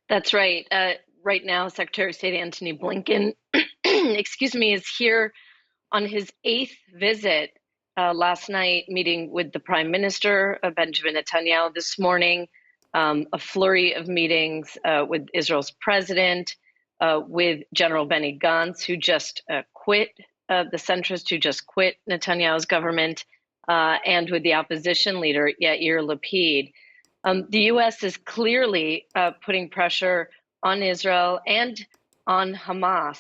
That's right. Right now, Secretary of State Antony Blinken, excuse me, is here on his eighth visit. Last night, meeting with the Prime Minister, Benjamin Netanyahu, this morning, a flurry of meetings with Israel's president, with General Benny Gantz, who just quit, the centrist who just quit Netanyahu's government, and with the opposition leader, Yair Lapid. The U.S. is clearly putting pressure on Israel and on Hamas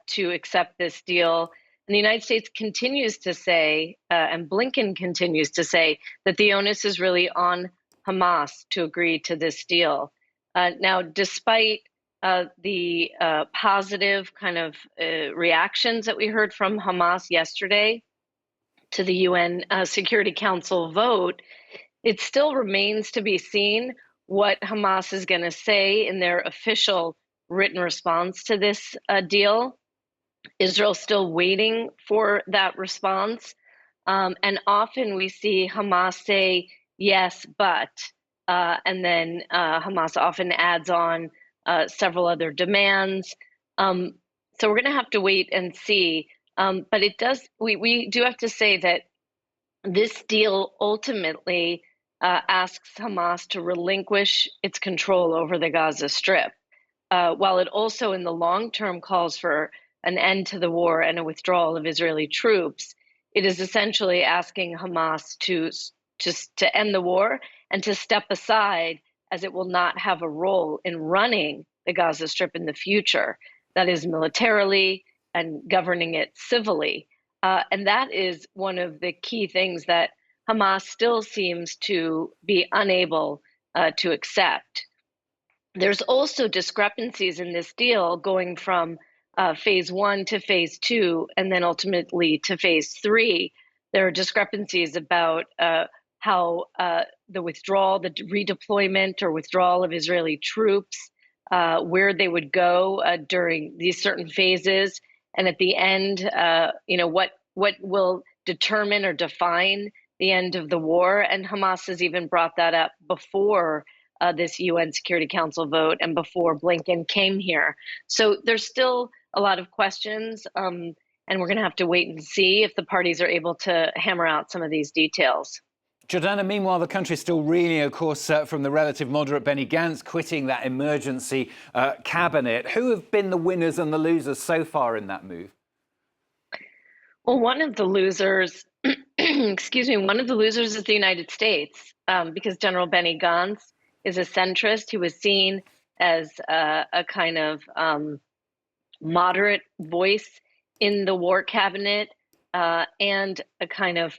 to accept this deal. And the United States continues to say, and Blinken continues to say, that the onus is really on Hamas to agree to this deal. Now, despite the positive kind of reactions that we heard from Hamas yesterday to the UN Security Council vote, it still remains to be seen what Hamas is going to say in their official written response to this deal. Israel's still waiting for that response. And often we see Hamas say, yes, but, and then Hamas often adds on several other demands. So we're going to have to wait and see. But it does, we do have to say that this deal ultimately asks Hamas to relinquish its control over the Gaza Strip, while it also in the long term calls for an end to the war and a withdrawal of Israeli troops. It is essentially asking Hamas to end the war and to step aside, as it will not have a role in running the Gaza Strip in the future, that is militarily and governing it civilly. And that is one of the key things that Hamas still seems to be unable to accept. There's also discrepancies in this deal going from phase 1 to phase 2 and then ultimately to phase 3. There are discrepancies about how the withdrawal, the redeployment or withdrawal of Israeli troops, where they would go during these certain phases. And at the end, what will determine or define the end of the war. And Hamas has even brought that up before this UN Security Council vote and before Blinken came here. So there's still a lot of questions, and we're going to have to wait and see if the parties are able to hammer out some of these details. Jordana, meanwhile, the country's still reeling, of course, from the relative moderate Benny Gantz quitting that emergency cabinet. Who have been the winners and the losers so far in that move? Well, one of the losers, excuse me, one of the losers is the United States, because General Benny Gantz is a centrist who was seen as a kind of moderate voice in the war cabinet and a kind of,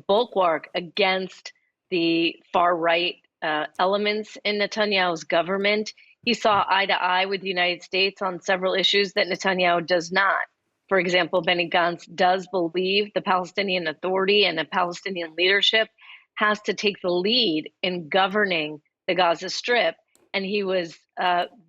bulwark against the far right elements in Netanyahu's government. He saw eye to eye with the United States on several issues that Netanyahu does not. For example, Benny Gantz does believe the Palestinian Authority and the Palestinian leadership has to take the lead in governing the Gaza Strip. And he was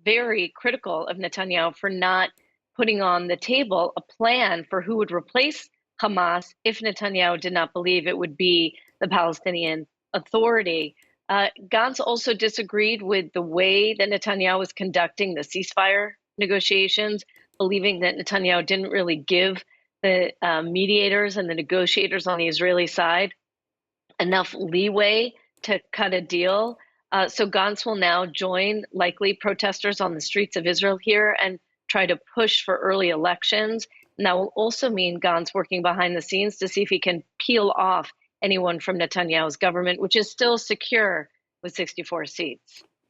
very critical of Netanyahu for not putting on the table a plan for who would replace Hamas if Netanyahu did not believe it would be the Palestinian Authority. Gantz also disagreed with the way that Netanyahu was conducting the ceasefire negotiations, believing that Netanyahu didn't really give the mediators and the negotiators on the Israeli side enough leeway to cut a deal. So Gantz will now join likely protesters on the streets of Israel here and try to push for early elections. And that will also mean Gantz working behind the scenes to see if he can peel off anyone from Netanyahu's government, which is still secure with 64 seats.